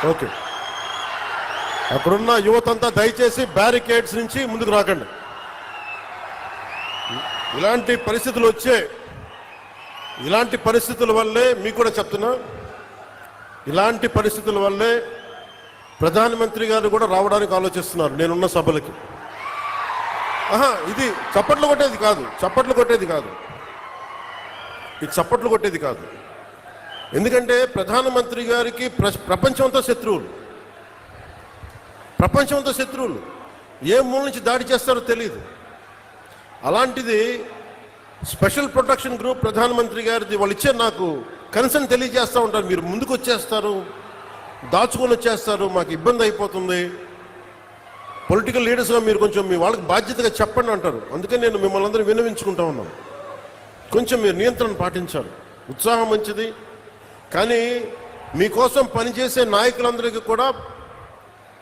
Okay, అక్కడున్న యువతంతా దయచేసి barricades నుంచి ముందుకు రాకండి. ఇలాంటి పరిస్థితుల వల్లే మీకు కూడా చెప్తున్నా, ఇలాంటి పరిస్థితుల వల్లే ప్రధానమంత్రి గారు కూడా రావడానికి ఆలోచిస్తున్నారు నేనున్న సభలకి. ఇది చప్పట్లు కొట్టేది కాదు. ఎందుకంటే ప్రధానమంత్రి గారికి ప్రపంచంతో శత్రువులు ఏ మూల నుంచి దాడి చేస్తారో తెలియదు. అలాంటిది స్పెషల్ ప్రొటెక్షన్ గ్రూప్ ప్రధానమంత్రి గారిది వాళ్ళు ఇచ్చే నాకు కన్సర్న్ తెలియజేస్తూ ఉంటారు. మీరు ముందుకు వచ్చేస్తారు, దాచుకొని వచ్చేస్తారు, మాకు ఇబ్బంది అయిపోతుంది, పొలిటికల్ లీడర్స్గా మీరు కొంచెం మీ వాళ్ళకి బాధ్యతగా చెప్పండి అంటారు. అందుకని నేను మిమ్మల్ని అందరూ విన్నవించుకుంటా ఉన్నాను, కొంచెం మీరు నియంత్రణ పాటించాలి. ఉత్సాహం మంచిది, కానీ మీకోసం పనిచేసే నాయకులందరికీ కూడా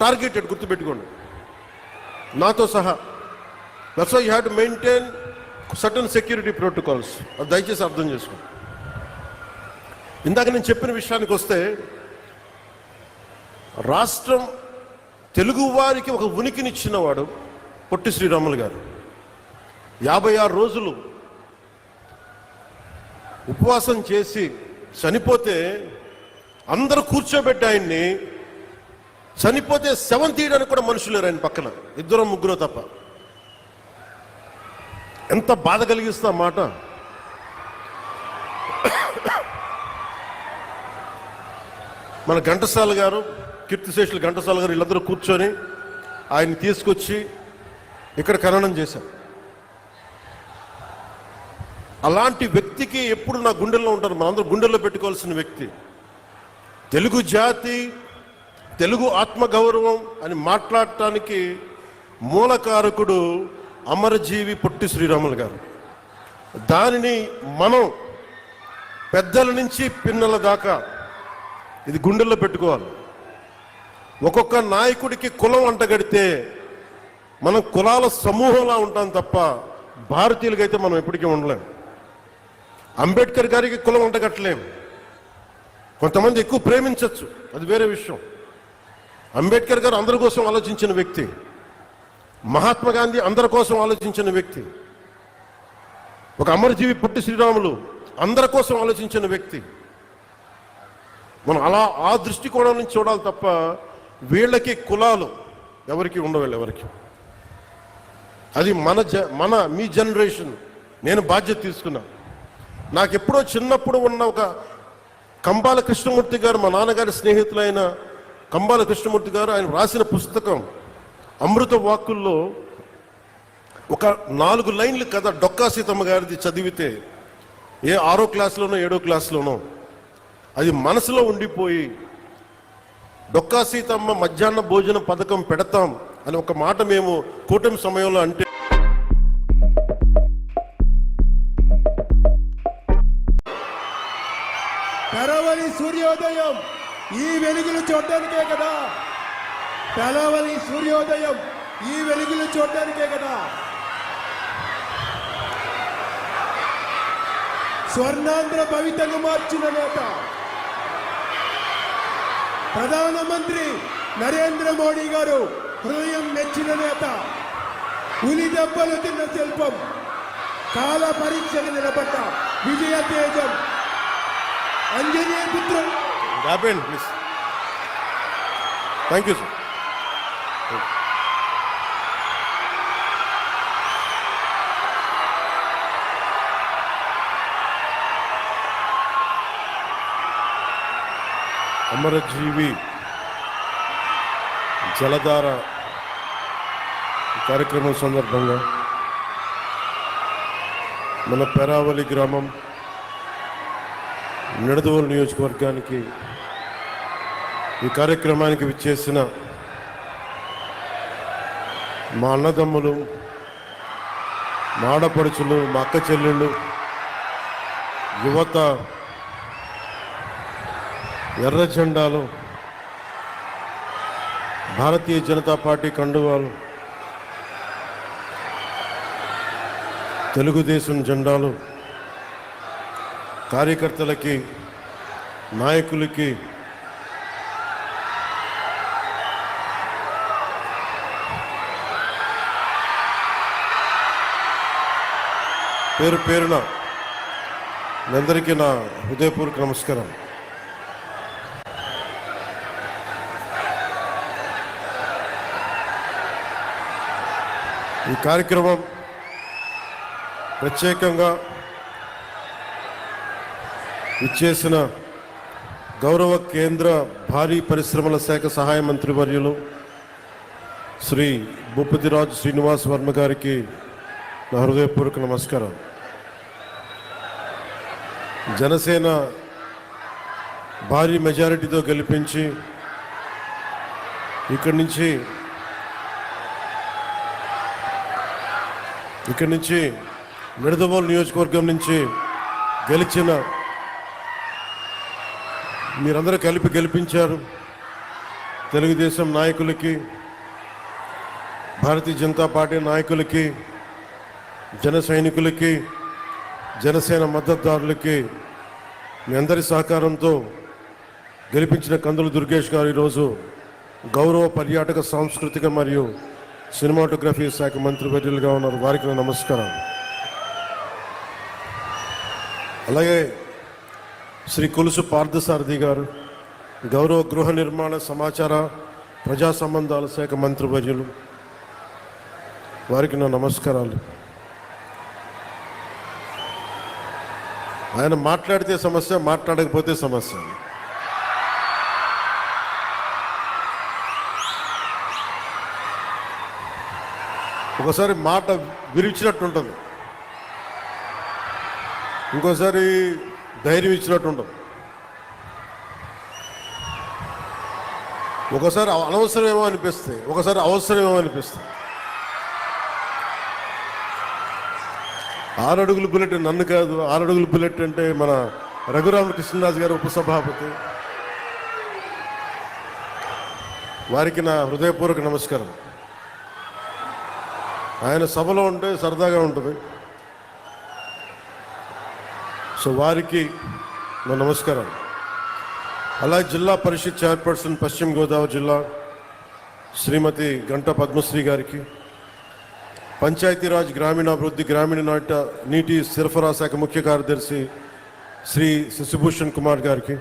టార్గెటెడ్, గుర్తుపెట్టుకోండి, నాతో సహా. That's why you have to maintain certain security protocols. అది దయచేసి అర్థం చేసుకోండి. ఇందాక నేను చెప్పిన విషయానికి వస్తే, రాష్ట్రం తెలుగు వారికి ఒక ఉనికినిచ్చినవాడు పొట్టి శ్రీరాములు గారు. 56 రోజులు ఉపవాసం చేసి చనిపోతే అందరూ కూర్చోబెట్టి ఆయన్ని, చనిపోతే శవం తీయడానికి కూడా మనుషులు లేరు ఆయన పక్కన, 2-3 తప్ప. ఎంత బాధ కలిగిస్తా మాట. మన ఘంటసాల గారు, కీర్తిశేషులు ఘంటసాల గారు, వీళ్ళందరూ కూర్చొని ఆయన్ని తీసుకొచ్చి ఇక్కడ ఖననం చేశారు. అలాంటి వ్యక్తికి ఎప్పుడు నా గుండెల్లో ఉంటారు, మనందరూ గుండెల్లో పెట్టుకోవాల్సిన వ్యక్తి. తెలుగు జాతి, తెలుగు ఆత్మగౌరవం అని మాట్లాడటానికి మూలకారకుడు అమరజీవి పొట్టి శ్రీరాములు గారు. దానిని మనం పెద్దల నుంచి పిన్నల దాకా ఇది గుండెల్లో పెట్టుకోవాలి. ఒక్కొక్క నాయకుడికి కులం అంటగడితే మనం కులాల సమూహంలా ఉంటాం తప్ప భారతీయులకైతే మనం ఎప్పటికీ ఉండలేం. అంబేద్కర్ గారికి కులం అంటగట్టలేం. కొంతమంది ఎక్కువ ప్రేమించవచ్చు, అది వేరే విషయం. అంబేద్కర్ గారు అందరి కోసం ఆలోచించిన వ్యక్తి. మహాత్మా గాంధీ అందరి కోసం ఆలోచించిన వ్యక్తి. ఒక అమరజీవి పొట్టి శ్రీరాములు అందరి కోసం ఆలోచించిన వ్యక్తి. మనం అలా ఆ దృష్టికోణం నుంచి చూడాలి తప్ప వీళ్ళకి కులాలు ఎవరికి ఉండవు, ఎవరికి. అది మీ జనరేషన్. నేను బాధ్యత తీసుకున్నా. నాకు ఎప్పుడో చిన్నప్పుడు ఉన్న ఒక కంబాల కృష్ణమూర్తి గారు, మా నాన్నగారి స్నేహితులైన కంబాల కృష్ణమూర్తి గారు, ఆయన రాసిన పుస్తకం అమృత వాక్కుల్లో ఒక 4 లైన్లు కథ డొక్కా సీతమ్మ గారిది చదివితే, ఏ 6వ క్లాసులోనో 7వ క్లాసులోనో అది మనసులో ఉండిపోయి, డొక్కా సీతమ్మ మధ్యాహ్న భోజన పథకం పెడతాం అని ఒక మాట మేము కూటమి సమయంలో అంటే, తెరవని సూర్యోదయం ఈ వెలుగులు చూడడానికే కదా. తెరవని సూర్యోదయం ఈ వెలుగులు చూడడానికే కదా. స్వర్ణాంధ్ర భవితను మార్చిన నేత ప్రధానమంత్రి నరేంద్ర మోడీ గారు హృదయం మెచ్చిన నేత, ఉలి దెబ్బలు తిన్న శిల్పం, కాల పరీక్షకు నిలబడ్డ విజయ తేజం, అంజనీ పుత్రుడు. Thank you sir. అమరజీవి జలధార కార్యక్రమం సందర్భంగా మన పెరావలి గ్రామం నిడదవోలు నియోజకవర్గానికి ఈ కార్యక్రమానికి విచ్చేసిన మా అన్నదమ్ములు, మా ఆడపడుచులు, మా అక్క చెల్లెళ్ళు, యువత, ఎర్ర జెండాలు, భారతీయ జనతా పార్టీ కండువాలు, తెలుగుదేశం జెండాలు, కార్యకర్తలకి, నాయకులకి పేరు పేరున మీ అందరికీ నా హృదయపూర్వక నమస్కారం. ఈ కార్యక్రమం ప్రత్యేకంగా ఇచ్చేసిన గౌరవ కేంద్ర భారీ పరిశ్రమల శాఖ సహాయ మంత్రి వర్యులు శ్రీ భూపతిరాజు శ్రీనివాస్ వర్మ గారికి నా హృదయపూర్వక నమస్కారం. జనసేన భారీ మెజారిటీతో గెలిపించి ఇక్కడి నుంచి నిడదవోలు నియోజకవర్గం నుంచి గెలిచిన మీరందరూ కలిపి గెలిపించారు. తెలుగుదేశం నాయకులకి, భారతీయ జనతా పార్టీ నాయకులకి, జన సైనికులకి, జనసేన మద్దతుదారులకి మీ అందరి సహకారంతో గెలిపించిన కందుల దుర్గేష్ గారు ఈరోజు గౌరవ పర్యాటక సాంస్కృతిక మరియు సినిమాటోగ్రఫీ శాఖ మంత్రివర్యులుగా ఉన్నారు. వారికి నా నమస్కారం. అలాగే శ్రీ కొలుసు పార్థసారథి గారు గౌరవ గృహ నిర్మాణ సమాచార ప్రజా సంబంధాల శాఖ మంత్రివర్యులు, వారికి నా నమస్కారాలు. ఆయన మాట్లాడితే సమస్య, మాట్లాడకపోతే సమస్య. ఒకసారి మాట విరిచినట్టు ఉంటుంది, ఇంకోసారి ధైర్యం ఇచ్చినట్టు ఉండదు, ఒకసారి అనవసరమేమో అనిపిస్తాయి, ఒకసారి అవసరమేమో అనిపిస్తాయి. 6 అడుగుల బుల్లెట్ నన్ను కాదు, 6 అడుగుల బుల్లెట్ అంటే మన రఘురామకృష్ణరాజు గారు ఉపసభాపతి, వారికి నా హృదయపూర్వక నమస్కారం. ఆయన సభలో ఉంటే సరదాగా ఉంటుంది, సో వారికి నా నమస్కారం. అలాగే జిల్లా పరిషత్ చైర్పర్సన్ పశ్చిమ గోదావరి జిల్లా శ్రీమతి గంట పద్మశ్రీ గారికి, పంచాయతీరాజ్ గ్రామీణాభివృద్ధి గ్రామీణ నీటి సరఫరా శాఖ ముఖ్య కార్యదర్శి శ్రీ శశిభూషణ్ కుమార్ గారికి,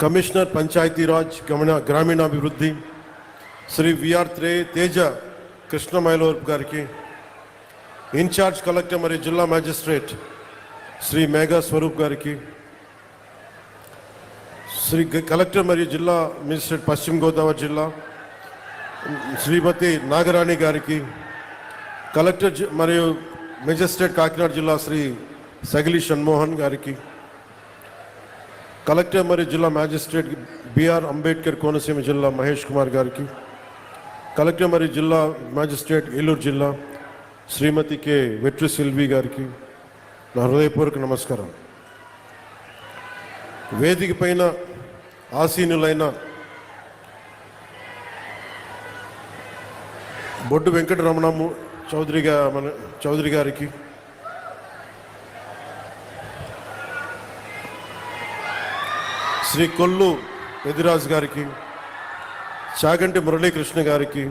కమిషనర్ పంచాయతీరాజ్ గ్రామీణాభివృద్ధి శ్రీ విఆర్ తేజ కృష్ణమైలూర్ గారికి, ఇన్ఛార్జ్ కలెక్టర్ మరియు జిల్లా మ్యాజిస్ట్రేట్ శ్రీ మేఘా స్వరూప్ గారికి, శ్రీ కలెక్టర్ మరియు జిల్లా మేజిస్ట్రేట్ పశ్చిమ గోదావరి జిల్లా శ్రీమతి నాగరాణి గారికి, కలెక్టర్ మరియు మేజిస్ట్రేట్ కాకినాడ జిల్లా శ్రీ సగిలి షణ్మోహన్ గారికి, కలెక్టర్ మరియు జిల్లా మ్యాజిస్ట్రేట్ బిఆర్ అంబేద్కర్ కోనసీమ జిల్లా మహేష్ కుమార్ గారికి, కలెక్టర్ మరియు జిల్లా మ్యాజిస్ట్రేట్ ఏలూరు జిల్లా శ్రీమతి కె వెట్రి సిల్వి గారికి నా హృదయపూర్వక నమస్కారం. వేదిక పైన ఆసీనులైన బొడ్డు వెంకటరమణ చౌదరి గారికి, శ్రీ కొల్లు పెదిరాజు గారికి, చాగంటి మురళీకృష్ణ గారికి,